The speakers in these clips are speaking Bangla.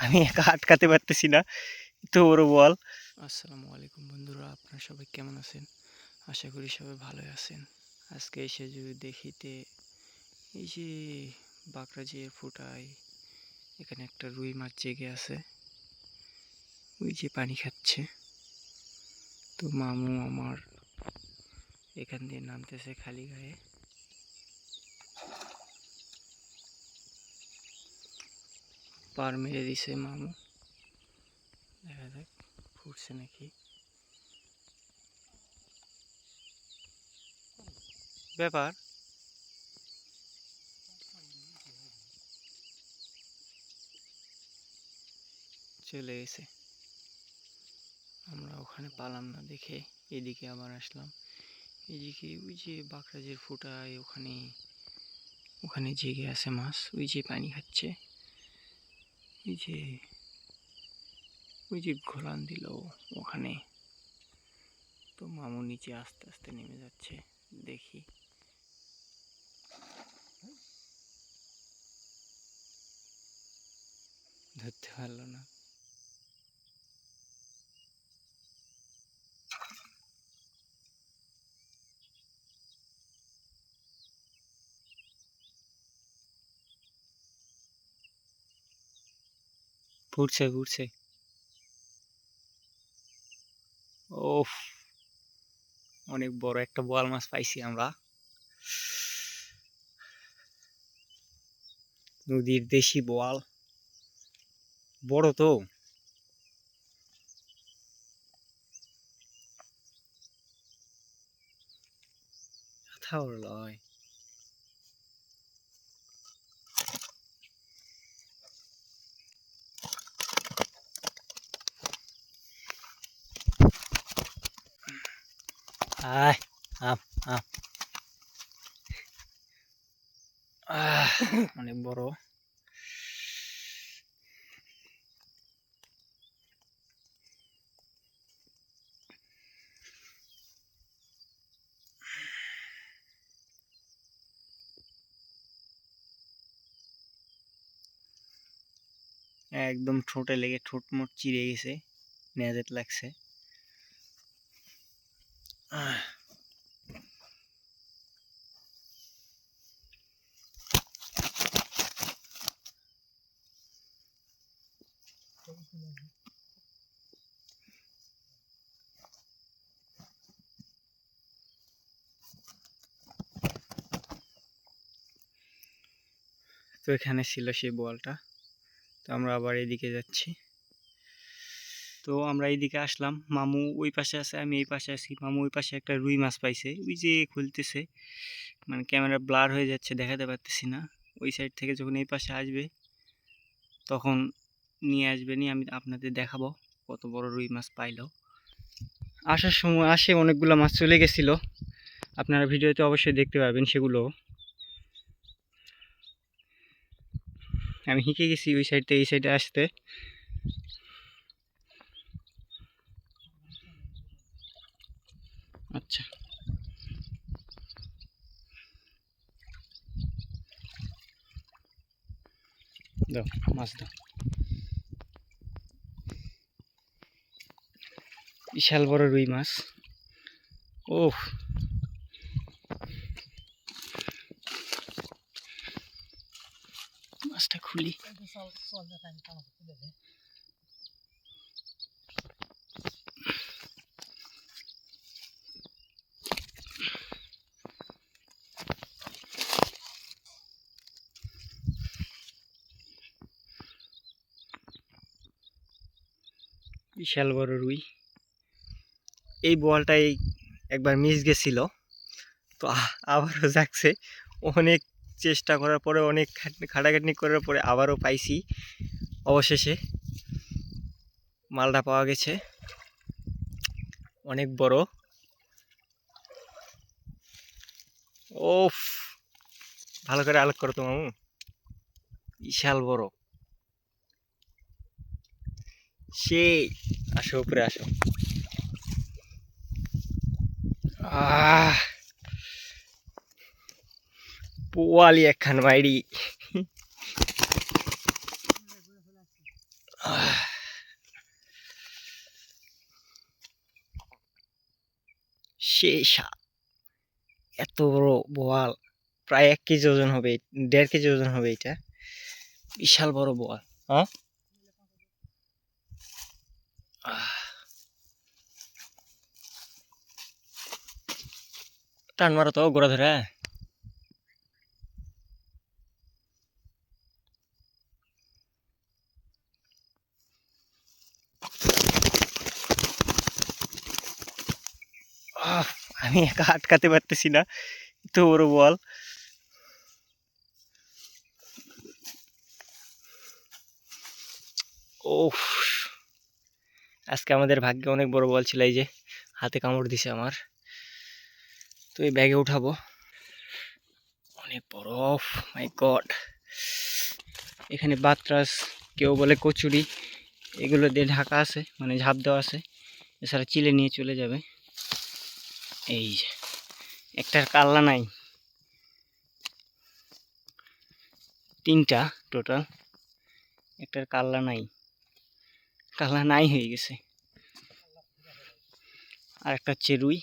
আমি একা আটকাতে পারতেছি না, তো ওরও বল। আসসালামু আলাইকুম বন্ধুরা, আপনারা সবাই কেমন আছেন? আশা করি সবাই ভালোই আছেন। আজকে এসে যদি দেখিতে এই যে বাঁকড়া ফুটায়, এখানে একটা রুই মাছ জেগে আছে, ওই যে পানি খাচ্ছে। তো মামু আমার এখান দিয়ে নামতেছে খালি গায়ে। পার মেরে দিছে মামু, দেখা যাক ফুটছে নাকি। ব্যাপার চলে গেছে, আমরা ওখানে পালাম না দেখে এদিকে আবার আসলাম। এদিকে ওই যে বাঁকড়া ফুটায় ওখানে ওখানে জেগে আছে মাছ, ওই যে পানি খাচ্ছে। ওই যে ওই যে ঘোলান দিল ওখানে। তো মামু নিচে আস্তে আস্তে নেমে যাচ্ছে, দেখি। ধরতে পারলো না। ফুটছে ফুটছে। ওফ, অনেক বড় একটা বোয়াল মাছ পাইছি আমরা, নদীর দেশি বোয়াল, বড় তো। কথা লয়। আয়, আপ আপ। অনেক বড়। একদম ঠোঁটে লেগে ঠোঁট মোট চিড়ে গেছে, নেজেট লাগছে। তো এখানে ছিল সেই বোয়ালটা। তো আমরা আবার এদিকে যাচ্ছি। তো আমরা এইদিকে আসলাম, মামু ওই পাশে আছে, আমি এই পাশে আছি। মামু ওই পাশে একটা রুই মাছ পাইছে, ওই যে খুলতেছে, মানে ক্যামেরা ব্লার হয়ে যাচ্ছে, দেখাতে পারতেছি না। ওই সাইড থেকে যখন এই পাশে আসবে তখন নিয়ে আসবে, নিয়ে আমি আপনাদের দেখাবো কত বড় রুই মাছ পাইলো। আসার সময় আসে অনেকগুলো মাছ চলে গেছিলো, আপনারা ভিডিওতে অবশ্যই দেখতে পাবেন সেগুলো। আমি হিকে গেছি ওই সাইড থেকে এই সাইডে আসতে। আচ্ছা, দাও মাছ দাও। বিশাল বড় রুই মাছ। ওহ, মাছটা খুলি। বিশাল বড় রুই। এই বলটাই একবার মিস গেছিল, তো আবারও যাচ্ছে। অনেক চেষ্টা করার পরে, অনেক খাটাখাটনি করার পরে আবারও পাইছি। অবশেষে মালটা পাওয়া গেছে, অনেক বড়। ওফ, ভালো করে আলোক করো তো মামু, বিশাল বড়। সেই, আসো উপরে আসো। আহ, পোয়ালি একখান বাইরি। সেই স্বাদ। এত বড় বোয়াল, প্রায় 1 কেজি ওজন হবে, 1.5 কেজি ওজন হবে এটা। বিশাল বড় বোয়াল। হ্যাঁ, টান মারো তো গোড়া ধরে। আমি একা আটকাতে পারতেছি না, এত বড় বল। ওফ, আজকে আমাদের ভাগ্যে অনেক বড় বল ছিল। এই যে হাতে কামড় দিছে আমার, তো এই ব্যাগে উঠাবো। অনেক বড়, মাই গড। এখানে বাতরাস, কেউ বলে কচুরি, এগুলো দিয়ে ঢাকা আছে, মানে ঝাঁপ দেওয়া আছে। এছাড়া চিলে নিয়ে চলে যাবে। এই যে একটার কাল্লা নাই, 3টা টোটাল। একটার কাল্লা নাই, কাল্লা নাই হয়ে গেছে। আর একটা হচ্ছে রুই।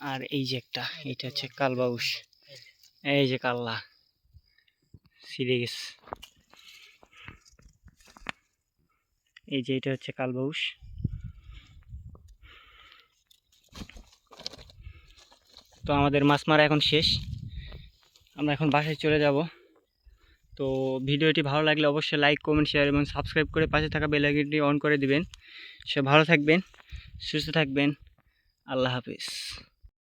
আর এই যে একটা, এটা হচ্ছে কালবাউস। এই যে কাল্লা ছিঁড়ে গেছে। এই যে এটা হচ্ছে কালবাউস। তো আমাদের মাছ মারা এখন শেষ, আমরা এখন বাসায় চলে যাব। তো ভিডিওটি ভালো লাগলে অবশ্যই লাইক, কমেন্ট, শেয়ার এবং সাবস্ক্রাইব করে পাশে থাকা বেল আইকনটি অন করে দিবেন। সে ভালো থাকবেন, সুস্থ থাকবেন। আল্লাহ হাফিজ।